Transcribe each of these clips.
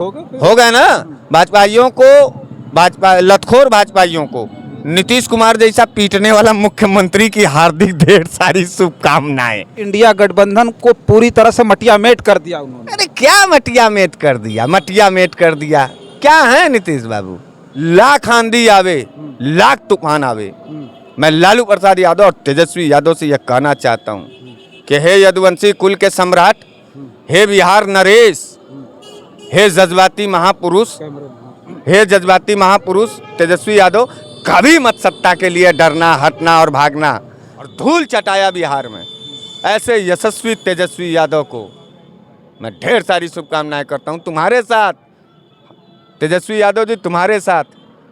हो गए ना। भाजपाइयों को, भाजपा लतखोर भाजपाइयों को नीतीश कुमार जैसा पीटने वाला मुख्यमंत्री की हार्दिक ढेर सारी शुभकामनाएं। इंडिया गठबंधन को पूरी तरह से मटिया मेट कर दिया उन्होंने। अरे क्या मटिया मेट कर दिया, मटिया मेट कर दिया। क्या है नीतीश बाबू, लाख आंधी आवे, लाख तूफान आवे, मैं लालू प्रसाद यादव और तेजस्वी यादव से यह कहना चाहता हूँ कि हे यदुवंशी कुल के सम्राट, हे बिहार नरेश, हे जज्बाती महापुरुष, हे जज्बाती महापुरुष तेजस्वी यादव, कभी मत सत्ता के लिए डरना, हटना और भागना और धूल चटाया बिहार में। ऐसे यशस्वी तेजस्वी यादव को मैं ढेर सारी शुभकामनाएं करता हूं। तुम्हारे साथ तेजस्वी यादव जी, तुम्हारे साथ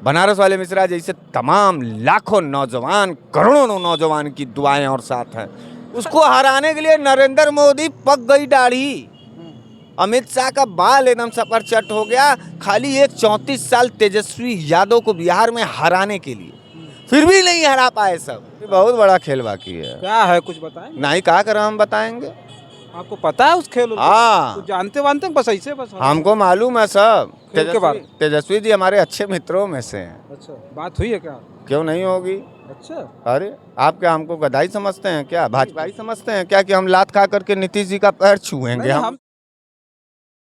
बनारस वाले मिश्रा जैसे तमाम लाखों नौजवान, करोड़ों नौजवान की दुआएं और साथ हैं। उसको हराने के लिए नरेंद्र मोदी पक गई दाढ़ी, अमित शाह का बाल एकदम सपरचट हो गया, खाली एक 34 साल तेजस्वी यादव को बिहार में हराने के लिए, फिर भी नहीं हरा पाए सब। बहुत बड़ा खेल बाकी है। क्या है कुछ बताएं? नहीं कहा कर हम बताएंगे। आपको पता है उस खेल? हाँ, कुछ जानते वानते हैं? बस ऐसे बस हमको मालूम है सब। खेल के बारे में? तेजस्वी जी हमारे अच्छे मित्रों में से हैं। अच्छा, बात हुई है क्या? क्यों नहीं होगी। अच्छा, अरे आप क्या हमको गदाई समझते हैं क्या, भाजपाई समझते हैं क्या कि हम लात खा करके नीतीश जी का पैर छुएंगे? हम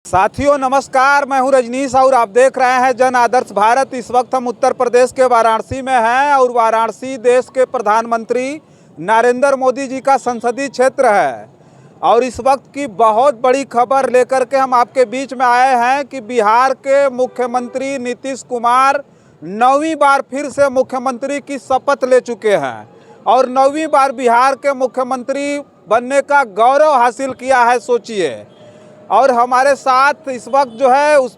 साथियों नमस्कार, मैं हूं रजनीश और आप देख रहे हैं जन आदर्श भारत। इस वक्त हम उत्तर प्रदेश के वाराणसी में हैं और वाराणसी देश के प्रधानमंत्री नरेंद्र मोदी जी का संसदीय क्षेत्र है। और इस वक्त की बहुत बड़ी खबर लेकर के हम आपके बीच में आए हैं कि बिहार के मुख्यमंत्री नीतीश कुमार 9वीं बार फिर से मुख्यमंत्री की शपथ ले चुके हैं और 9वीं बार बिहार के मुख्यमंत्री बनने का गौरव हासिल किया है, सोचिए। और हमारे साथ इस वक्त जो है उस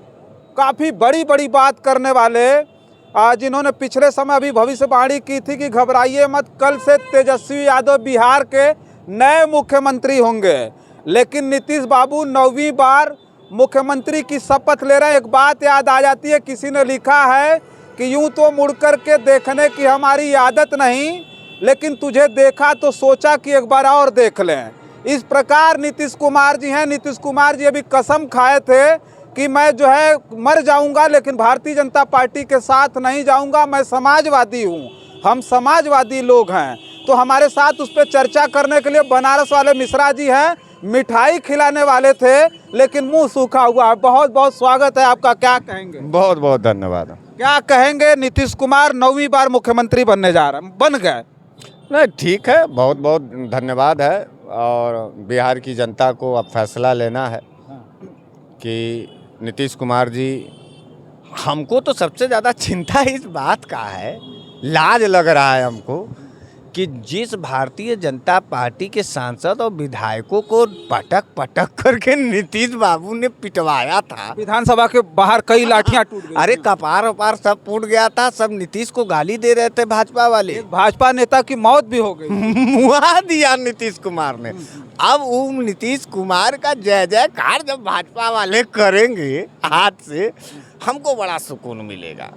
काफ़ी बड़ी बड़ी बात करने वाले, जिन्होंने पिछले समय अभी भविष्यवाणी की थी कि घबराइए मत, कल से तेजस्वी यादव बिहार के नए मुख्यमंत्री होंगे। लेकिन नीतीश बाबू 9वीं बार मुख्यमंत्री की शपथ ले रहे हैं। एक बात याद आ जाती है, किसी ने लिखा है कि यूं तो मुड़ कर के देखने की हमारी आदत नहीं, लेकिन तुझे देखा तो सोचा कि एक बार और देख लें। इस प्रकार नीतीश कुमार जी हैं। नीतीश कुमार जी अभी कसम खाए थे कि मैं जो है मर जाऊंगा लेकिन भारतीय जनता पार्टी के साथ नहीं जाऊंगा, मैं समाजवादी हूं, हम समाजवादी लोग हैं। तो हमारे साथ उस पर चर्चा करने के लिए बनारस वाले मिश्रा जी हैं। मिठाई खिलाने वाले थे लेकिन मुंह सूखा हुआ है। बहुत बहुत स्वागत है आपका, क्या कहेंगे? बहुत बहुत धन्यवाद। क्या कहेंगे? नीतीश कुमार 9वीं बार मुख्यमंत्री बनने जा रहे हैं, बन गए। नहीं ठीक है, बहुत बहुत धन्यवाद है। और बिहार की जनता को अब फैसला लेना है कि नीतीश कुमार जी, हमको तो सबसे ज़्यादा चिंता इस बात का है, लाज लग रहा है हमको कि जिस भारतीय जनता पार्टी के सांसद और विधायकों को पटक पटक करके नीतीश बाबू ने पिटवाया था, विधानसभा के बाहर कई लाठियां टूट गई। अरे कपार वपार सब फूट गया था, सब नीतीश को गाली दे रहे थे भाजपा वाले। भाजपा नेता की मौत भी हो गई। मुआ दिया नीतीश कुमार ने। अब वो नीतीश कुमार का जय जयकार जब भाजपा वाले करेंगे हाथ से, हमको बड़ा सुकून मिलेगा।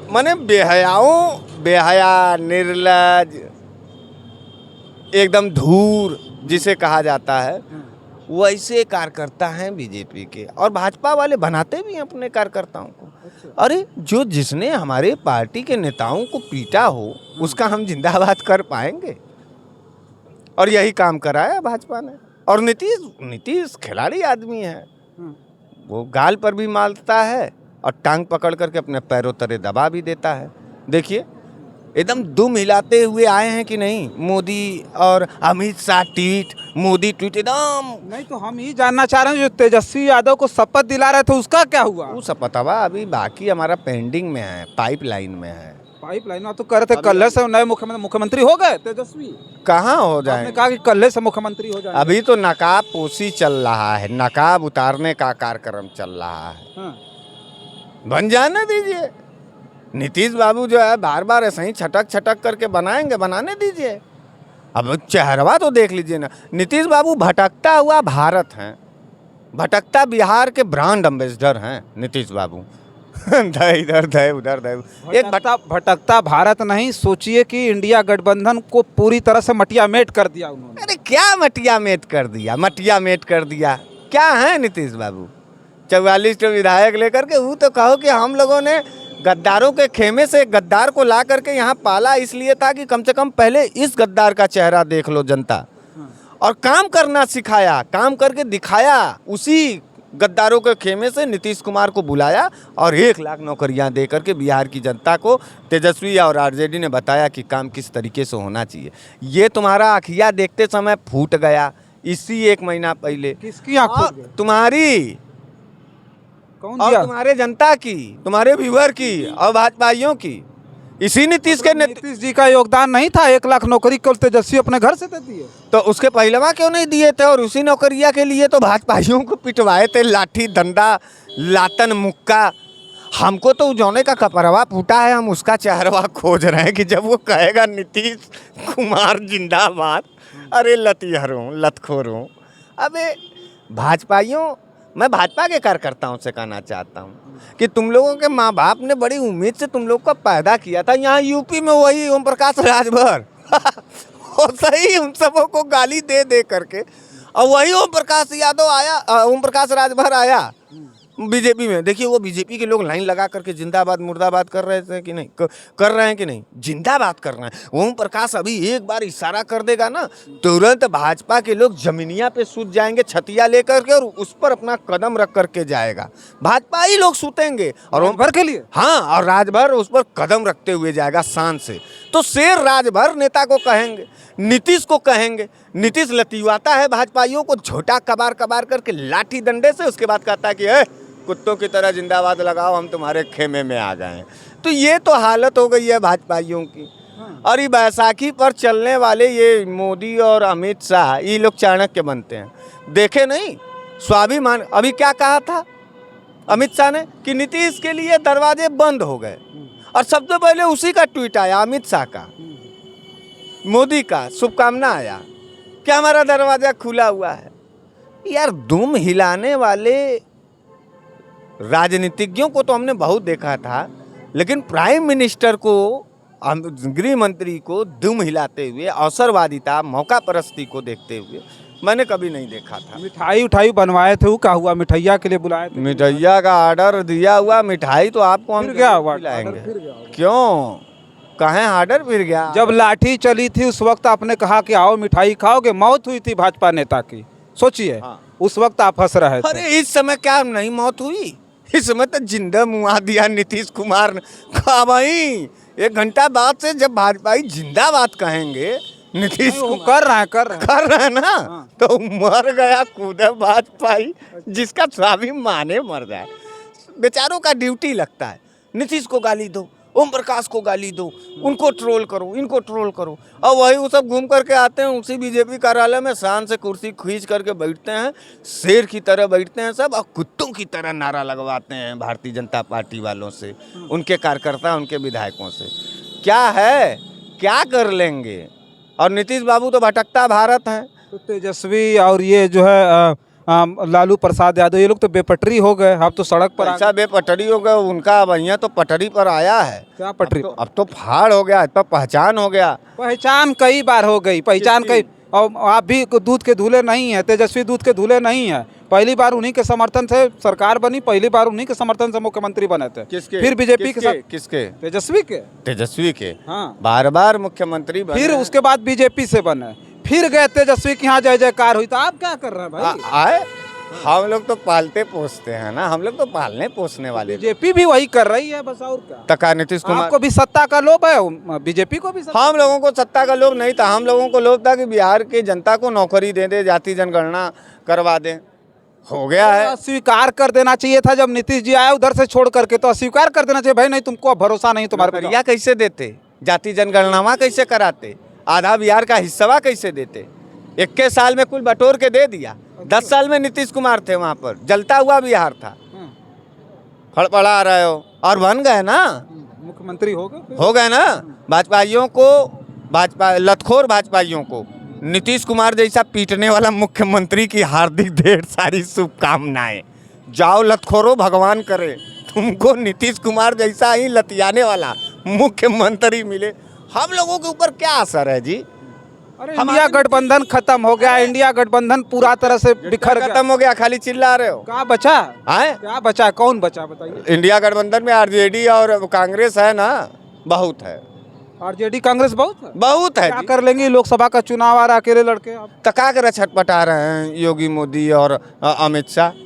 मैंने बेहया, निर्लज, एकदम धूर जिसे कहा जाता है, वैसे कार्यकर्ता हैं बीजेपी के, और भाजपा वाले बनाते भी हैं अपने कार्यकर्ताओं को। अरे जो जिसने हमारे पार्टी के नेताओं को पीटा हो उसका हम जिंदाबाद कर पाएंगे? और यही काम कराया भाजपा ने। और नीतीश खिलाड़ी आदमी है, वो गाल पर भी मारता है और टांग पकड़ करके अपने पैरों तले दबा भी देता है। देखिए एकदम दुम हिलाते हुए आए हैं कि नहीं। मोदी और अमित शाह ट्वीट, मोदी ट्वीट एकदम। नहीं तो हम ही जानना चाह रहे हैं, जो तेजस्वी यादव को शपथ दिला रहे थे उसका क्या हुआ? वो शपथवा अभी बाकी हमारा पेंडिंग में है, पाइपलाइन में है। पाइपलाइन में तो कह रहे थे कल से नए मुख्यमंत्री हो गए तेजस्वी। कहाँ हो जाए? आपने कहा कि कल से मुख्यमंत्री हो जाए। अभी तो नकाब पोशी चल रहा है, नकाब उतारने का कार्यक्रम चल रहा है। हाँ। बन जाने दीजिए। नीतीश बाबू जो है बार बार ऐसे ही छटक करके बनाएंगे, बनाने दीजिए। अब चेहरवा तो देख लीजिए ना। नीतीश बाबू भटकता हुआ भारत हैं, भटकता बिहार के ब्रांड एम्बेसडर हैं नीतीश बाबू। इधर दे उधर दे। एक भटकता भारत नहीं, सोचिए कि इंडिया गठबंधन को पूरी तरह से मटिया मेट कर दिया उन्होंने। अरे क्या मटिया मेट कर दिया, मटिया मेट कर दिया? क्या है नीतीश बाबू? 44 विधायक लेकर के वो तो कहो कि हम लोगों ने गद्दारों के खेमे से गद्दार को ला करके यहाँ पाला इसलिए था कि कम से कम पहले इस गद्दार का चेहरा देख लो जनता, और काम करना सिखाया, काम करके दिखाया। उसी गद्दारों के खेमे से नीतीश कुमार को बुलाया और 1 लाख नौकरियां दे करके बिहार की जनता को तेजस्वी और आरजेडी ने बताया कि काम किस तरीके से होना चाहिए। ये तुम्हारा आँखिया देखते समय फूट गया इसी 1 महीना पहले। किसकी आँख फूट गई? तुम्हारी कौन और दिया? तुम्हारे जनता की, तुम्हारे व्यूअर की और भाजपाइयों की। इसी नीतीश के नीतीश जी का योगदान नहीं था? 1 लाख नौकरी केवल तेजस्वी अपने घर से दे दिए। तो उसके पहलवा क्यों नहीं दिए थे? और उसी नौकरिया के लिए तो भाजपाइयों को पिटवाए थे, लाठी डंडा लातन मुक्का। हमको तो जौने का कपरवा फूटा है, हम उसका चेहरवा खोज रहे हैं कि जब वो कहेगा नीतीश कुमार जिंदाबाद, अरे लतिहरों लतखोरों। अबे भाजपाइयों, मैं भाजपा के कार्यकर्ताओं से कहना चाहता हूँ कि तुम लोगों के माँ बाप ने बड़ी उम्मीद से तुम लोग को पैदा किया था। यहाँ यूपी में वही ओम प्रकाश राजभर और सही उन सबों को गाली दे दे करके, और वही ओम प्रकाश यादव आया, ओम प्रकाश राजभर आया बीजेपी में। देखिए वो बीजेपी के लोग लाइन लगा करके जिंदाबाद मुर्दाबाद कर रहे थे कि नहीं, कर रहे हैं कि नहीं? जिंदाबाद कर रहे हैं। ओम प्रकाश अभी एक बार इशारा कर देगा ना, तुरंत भाजपा के लोग जमीनिया पे सूत जाएंगे छतिया लेकर के, और उस पर अपना कदम रख करके जाएगा। भाजपा ही लोग सूतेंगे और ओम भर के लिए, हाँ, और राजभर उस पर कदम रखते हुए जाएगा शान से। तो शेर राजभर नेता को कहेंगे, नीतीश को कहेंगे। नीतीश लतिवाता है भाजपाइयों को झोटा कबार कबार करके लाठी डंडे से, उसके बाद कहता है कि कुत्तों की तरह जिंदाबाद लगाओ, हम तुम्हारे खेमे में आ गए हैं। तो ये तो हालत हो गई है भाजपाइयों की। और ये बैसाखी पर चलने वाले ये मोदी और अमित शाह, ये लोग चाणक्य बनते हैं। देखे नहीं स्वाभिमान, अभी क्या कहा था अमित शाह ने कि नीतीश के लिए दरवाजे बंद हो गए, और सबसे पहले उसी का ट्वीट आया, अमित शाह का, मोदी का शुभकामना आया कि हमारा दरवाजा खुला हुआ है। यार दुम हिलाने वाले राजनीतिज्ञों को तो हमने बहुत देखा था, लेकिन प्राइम मिनिस्टर को, गृह मंत्री को दुम हिलाते हुए, अवसरवादिता मौका परस्ती को देखते हुए मैंने कभी नहीं देखा था। मिठाई उठाई बनवाए थे, वो क्या हुआ? मिठाइया के लिए बुलाए थे? मिठाइया का ऑर्डर दिया हुआ, मिठाई तो आपको हम फिर क्या हुआ? खिलाएंगे। क्यों कहें ऑर्डर फिर गया? जब लाठी चली थी उस वक्त आपने कहा कि आओ मिठाई खाओगे, मौत हुई थी भाजपा नेता की, सोचिए। हाँ। उस वक्त आप हंस रहे थे। अरे इस समय क्या नहीं मौत हुई? इस समय तो जिंदा मुआ दिया नीतीश कुमार ने। कहा भाई 1 घंटा बाद से जब भाजपाई जिंदाबाद कहेंगे, नीतीश वो कुमार कर रहे हैं। ना, तो मर गया कूदा भाजपाई, जिसका स्वाभिमान मर जाए। बेचारों का ड्यूटी लगता है, नीतीश को गाली दो, ओम प्रकाश को गाली दो, उनको ट्रोल करो, इनको ट्रोल करो, और वही वो सब घूम करके आते हैं उसी बीजेपी कार्यालय में, शान से कुर्सी खींच करके बैठते हैं, शेर की तरह बैठते हैं सब, और कुत्तों की तरह नारा लगवाते हैं भारतीय जनता पार्टी वालों से, उनके कार्यकर्ता, उनके विधायकों से। क्या है, क्या कर लेंगे? और नीतीश बाबू तो भटकता भारत हैं। तो तेजस्वी और ये जो है लालू प्रसाद यादव, ये लोग तो बेपटरी हो गए, अब तो सड़क पर ऐसा बेपटरी हो गया उनका, अब यहाँ तो पटरी पर आया है। क्या पटरी? अब तो फाड़ हो गया, अब तो पहचान हो गया। पहचान कई बार हो गई, पहचान कई, और आप भी दूध के धुले नहीं है, तेजस्वी दूध के धुले नहीं है। पहली बार उन्हीं के समर्थन से सरकार बनी, पहली बार उन्हीं के समर्थन से मुख्यमंत्री बने थे। किसके? फिर बीजेपी के साथ। किसके? तेजस्वी के। तेजस्वी के। हाँ, बार बार मुख्यमंत्री बने। फिर उसके बाद बीजेपी से बने, फिर गए तेजस्वी के यहाँ जय जयकार हुई। तो आप क्या कर रहे हैं भाई? आए हम लोग तो पालते पोसते हैं ना, हम लोग तो पालने पोसने वाले। बीजेपी भी वही कर रही है बस, और क्या? तका नीतीश कुमार आपको भी सत्ता का लोभ है, बीजेपी को भी सत्ता। हम लोगों को सत्ता का लोभ नहीं था, हम लोगों को लोभ था कि बिहार की जनता को नौकरी दे दे, जाति जनगणना करवा दें। हो गया है। अस्वीकार कर देना चाहिए था जब नीतीश जी आए उधर से छोड़ करके, तो अस्वीकार कर देना चाहिए भाई, नहीं तुमको अब भरोसा नहीं तुम्हारे पे। नौकरियाँ कैसे देते, जाति जनगणना कैसे कराते, आधा बिहार का हिस्सा कैसे देते? 21 साल में कुल बटोर के दे दिया। 10 साल में नीतीश कुमार थे वहाँ पर, जलता हुआ बिहार था। फड़फड़ा रहे हो, और बन गए ना, मुख्यमंत्री हो गए ना। भाजपाइयों को, भाजपा लतखोर भाजपाइयों को नीतीश कुमार जैसा पीटने वाला मुख्यमंत्री की हार्दिक ढेर सारी शुभकामनाएं। जाओ लतखोरो, भगवान करे तुमको नीतीश कुमार जैसा ही लतियाने वाला मुख्यमंत्री मिले। हम लोगों के ऊपर क्या असर है जी? अरे इंडिया गठबंधन खत्म हो गया, इंडिया गठबंधन पूरा तरह से बिखर गया। खत्म हो गया, खाली चिल्ला रहे हो। क्या बचा? हैं? क्या बचा? कौन बचा बताइए? इंडिया गठबंधन में आरजेडी और कांग्रेस है ना, बहुत है, आरजेडी कांग्रेस बहुत है। बहुत है क्या जी। कर लेंगे? लोकसभा का चुनाव आ रहा, अकेले लड़के आप। तो क्या करे, छटपटा रहे हैं योगी मोदी और अमित शाह।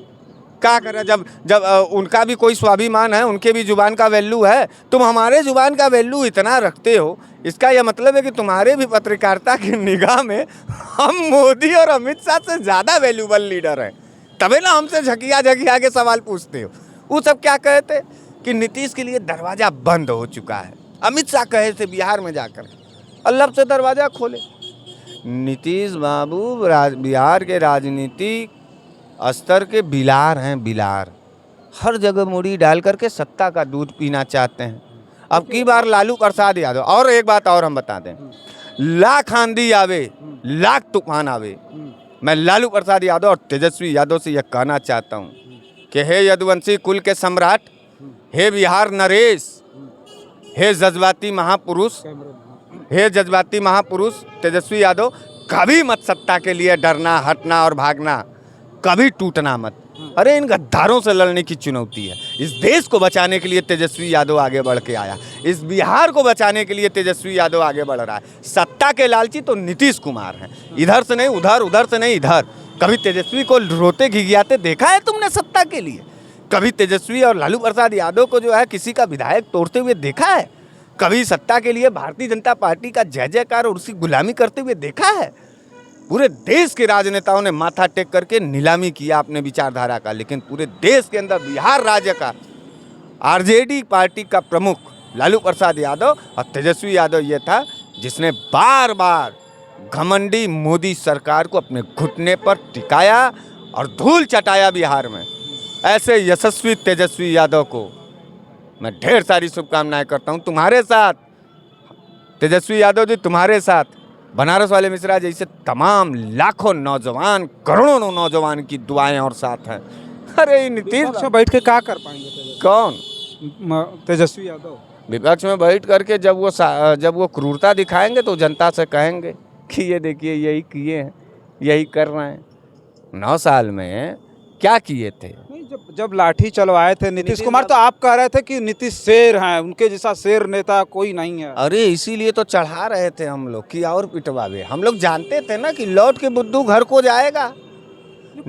क्या करे, जब जब उनका भी कोई स्वाभिमान है, उनके भी जुबान का वैल्यू है। तुम हमारे जुबान का वैल्यू इतना रखते हो, इसका यह मतलब है कि तुम्हारे भी पत्रकारिता की निगाह में हम मोदी और अमित शाह से ज़्यादा वैल्यूबल लीडर हैं। तभी ना हमसे झकिया झकिया के सवाल पूछते हो। वो सब क्या कहे थे कि नीतीश के लिए दरवाज़ा बंद हो चुका है। अमित शाह कहे थे बिहार में जाकर, अल्लाह से दरवाज़ा खोले। नीतीश बाबू बिहार के राजनीतिक स्तर के बिलार हैं, बिलार। हर जगह मुड़ी डाल करके सत्ता का दूध पीना चाहते हैं। अब की बार लालू प्रसाद यादव, और एक बात और हम बता दें, लाख आंधी आवे, लाख तूफान आवे, मैं लालू प्रसाद यादव और तेजस्वी यादव से यह कहना चाहता हूँ कि हे यदुवंशी कुल के सम्राट, हे बिहार नरेश, हे जज्बाती महापुरुष, हे जज्बाती महापुरुष तेजस्वी यादव, कभी मत सत्ता के लिए डरना, हटना और भागना, कभी टूटना मत। अरे इन गद्दारों से लड़ने की चुनौती है। इस देश को बचाने के लिए तेजस्वी यादव आगे बढ़ के आया, इस बिहार को बचाने के लिए तेजस्वी यादव आगे बढ़ रहा है। सत्ता के लालची तो नीतीश कुमार हैं, इधर से नहीं उधर, उधर से नहीं इधर। कभी तेजस्वी को रोते घिघियाते देखा है तुमने सत्ता के लिए? कभी तेजस्वी और लालू प्रसाद यादव को जो है किसी का विधायक तोड़ते हुए देखा है? कभी सत्ता के लिए भारतीय जनता पार्टी का जय जयकार और उसकी गुलामी करते हुए देखा है? पूरे देश के राजनेताओं ने माथा टेक करके नीलामी किया अपने विचारधारा का, लेकिन पूरे देश के अंदर बिहार राज्य का आरजेडी पार्टी का प्रमुख लालू प्रसाद यादव और तेजस्वी यादव ये था जिसने बार बार घमंडी मोदी सरकार को अपने घुटने पर टिकाया और धूल चटाया बिहार में। ऐसे यशस्वी तेजस्वी यादव को मैं ढेर सारी शुभकामनाएं करता हूं। तुम्हारे साथ तेजस्वी यादव जी, तुम्हारे साथ बनारस वाले मिश्रा जैसे तमाम लाखों नौजवान, करोड़ों नौजवान की दुआएं और साथ हैं। अरे नीतीश विपक्ष में बैठ के क्या कर पाएंगे कौन? तेजस्वी यादव विपक्ष में बैठ करके जब वो क्रूरता दिखाएंगे तो जनता से कहेंगे कि ये देखिए यही किए हैं, यही कर रहे हैं। 9 साल में क्या किए थे? नहीं, जब लाठी चलवाए थे नीतीश कुमार, तो आप कह रहे थे कि नीतीश शेर हैं, उनके जैसा शेर नेता कोई नहीं है। अरे इसीलिए तो चढ़ा रहे थे हम लोग कि और पिटवावे। हम लोग जानते थे ना कि लौट के बुद्धू घर को जाएगा।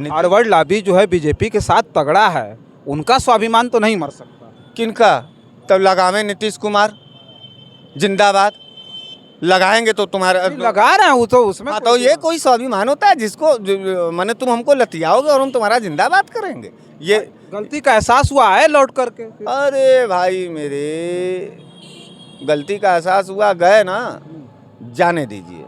फॉरवर्ड लॉबी जो है बीजेपी के साथ तगड़ा है, उनका स्वाभिमान तो नहीं मर सकता। किनका? तब लगावे नीतीश कुमार जिंदाबाद, लगाएंगे तो तुम्हारा लगा रहे हैं वो तो उसमें। हाँ, तो ये कोई स्वाभिमान होता है जिसको माने तुम हमको लतियाओगे और हम तुम्हारा जिंदाबाद करेंगे? ये गलती का एहसास हुआ है लौट करके? अरे भाई मेरे, गलती का एहसास हुआ, गए ना, जाने दीजिए,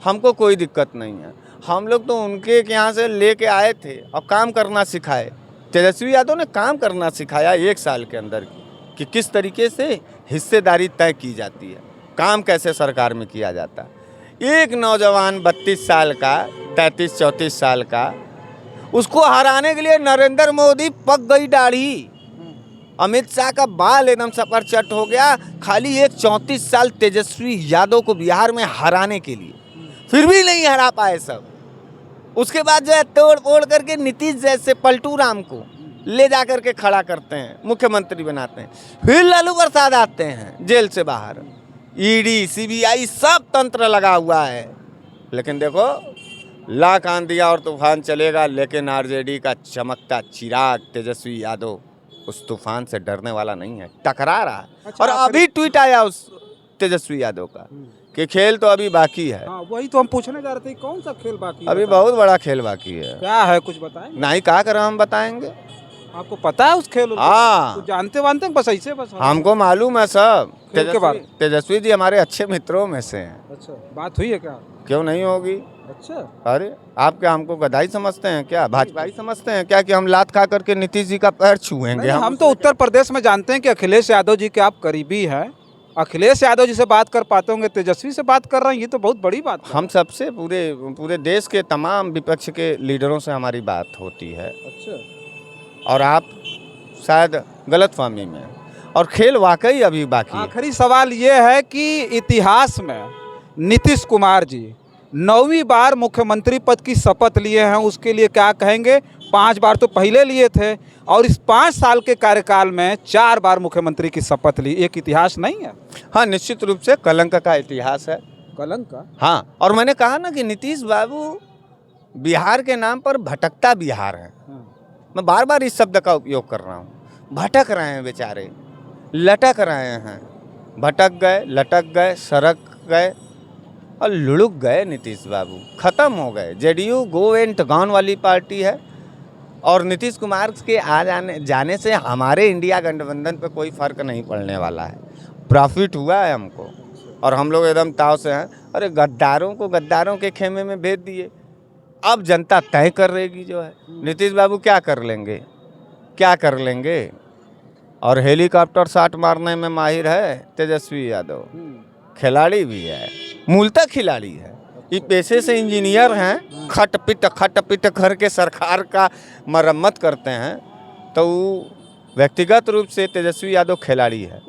हमको कोई दिक्कत नहीं है। हम लोग तो उनके यहाँ से लेके आए थे और काम करना सिखाए। तेजस्वी यादव ने काम करना सिखाया 1 साल के अंदर कि किस तरीके से हिस्सेदारी तय की जाती है, काम कैसे सरकार में किया जाता है। एक नौजवान 32 साल का, 33-34 साल का, उसको हराने के लिए नरेंद्र मोदी पक गई दाढ़ी, अमित शाह का बाल एकदम सपरचट हो गया, खाली एक 34 साल तेजस्वी यादव को बिहार में हराने के लिए, फिर भी नहीं हरा पाए सब। उसके बाद जो है तोड़ फोड़ करके नीतीश जैसे पलटू राम को ले जा करके खड़ा करते हैं, मुख्यमंत्री बनाते हैं। फिर लालू प्रसाद आते हैं जेल से बाहर, ईडी सीबीआई सब तंत्र लगा हुआ है। लेकिन देखो, लाख आंधियाँ और तूफान चलेगा, लेकिन आरजेडी का चमकता चिराग तेजस्वी यादव उस तूफान से डरने वाला नहीं है, टकरा रहा है। अच्छा, और अभी ट्वीट आया उस तेजस्वी यादव का कि खेल तो अभी बाकी है। हाँ, वही तो हम पूछने जा रहे थे, कौन सा खेल बाकी है? अभी बहुत बड़ा खेल बाकी है। क्या है, कुछ बताएं? नहीं, कहा कर हम बताएंगे। आपको पता है उस खेल? हाँ, कुछ जानते वानते हैं? बस ऐसे बस हमको मालूम है सब। खेल के बारे में? तेजस्वी जी हमारे अच्छे मित्रों में से हैं। अच्छा, बात हुई है क्या? क्यों नहीं होगी? अच्छा, अरे आप क्या हमको गधाई समझते हैं क्या, भाजपाई समझते हैं क्या कि हम लात खा करके नीतीश जी का पैर छुएंगे? हम तो उत्तर प्रदेश में जानते हैं कि अखिलेश यादव जी के आप करीबी हैं। अखिलेश यादव जी से बात कर पाते होंगे, तेजस्वी से बात कर रहे हैं, ये तो बहुत बड़ी बात है। हम सबसे पूरे देश के तमाम विपक्ष के लीडरों से हमारी बात होती है। अच्छा, और आप शायद गलतफहमी में, और खेल वाकई अभी बाकी है। आखिरी सवाल ये है कि इतिहास में नीतीश कुमार जी 9वीं बार मुख्यमंत्री पद की शपथ लिए हैं, उसके लिए क्या कहेंगे? 5 बार तो पहले लिए थे और इस 5 साल के कार्यकाल में 4 बार मुख्यमंत्री की शपथ ली। एक इतिहास नहीं है? हाँ, निश्चित रूप से कलंक का इतिहास है। कलंक का? हाँ, और मैंने कहा ना कि नीतीश बाबू बिहार के नाम पर भटकता बिहार है। मैं बार बार इस शब्द का उपयोग कर रहा हूँ। भटक रहे हैं बेचारे, लटक रहे हैं, भटक गए, लटक गए, सरक गए और लुढ़क गए। नीतीश बाबू खत्म हो गए। जेडीयू गो एंड गॉन वाली पार्टी है और नीतीश कुमार के जाने से हमारे इंडिया गठबंधन पे कोई फर्क नहीं पड़ने वाला है। प्रॉफिट हुआ है हमको और हम लोग एकदम ताव से हैं। अरे गद्दारों को गद्दारों के खेमे में भेज दिए, अब जनता तय कर रहेगी जो है। नीतीश बाबू क्या कर लेंगे, क्या कर लेंगे? और हेलीकॉप्टर शॉट मारने में माहिर है तेजस्वी यादव, खिलाड़ी भी है, मूलतः खिलाड़ी है। ये पेशे से इंजीनियर हैं, खटपिट करके सरकार का मरम्मत करते हैं, तो व्यक्तिगत रूप से तेजस्वी यादव खिलाड़ी है।